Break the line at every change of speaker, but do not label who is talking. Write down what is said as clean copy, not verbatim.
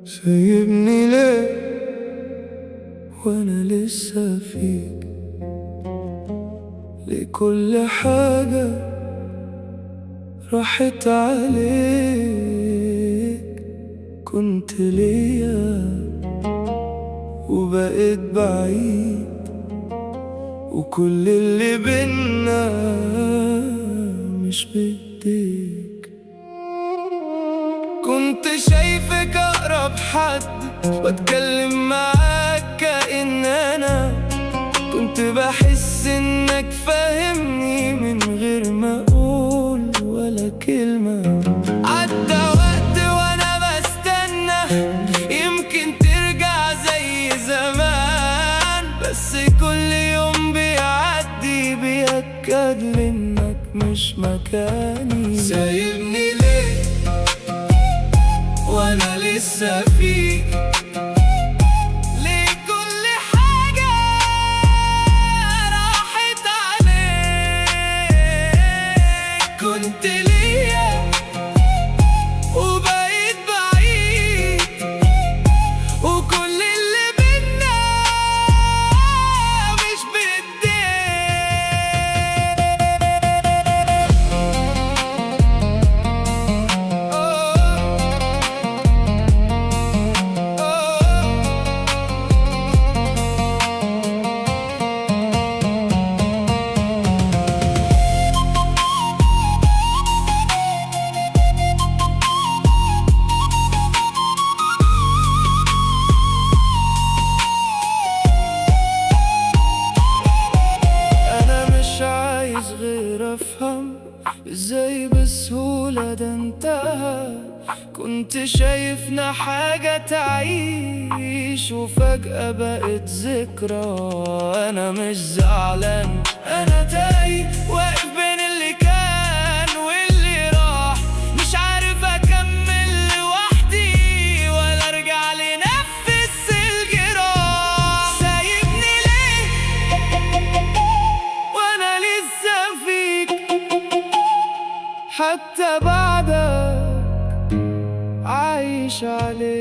سايبني ليه وانا لسه فيك؟ ليه كل حاجة راحت عليك؟ كنت ليا وبقيت بعيد، وكل اللي بينا مش بإيديك. كنت شايفك أقرب حد، بتكلم معاك كأن أنا كنت بحس إنك فاهمني من غير ما أقول ولا كلمة. عدى وقت وأنا بستنى يمكن ترجع زي زمان، بس كل يوم بيعدي بيأكد لي إنك مش مكاني. سايبني ليه وانا لسه فيك؟ ليه كل حاجة راحت عليك؟ كنت ليا وبقيت بعيد، وكل اللي بينا مش غير افهم ازاي بسهولة ده انتهى. كنت شايفنا حاجة تعيش وفجأة بقت ذكرى. انا مش زعلان، انا تايه واقف بين اللي كان واللي راح، مش عارف اكمل لوحدي ولا ارجع لنفس الجراح. سايبني ليه وانا لسه فيك؟ حتى بعدك عايش عليك.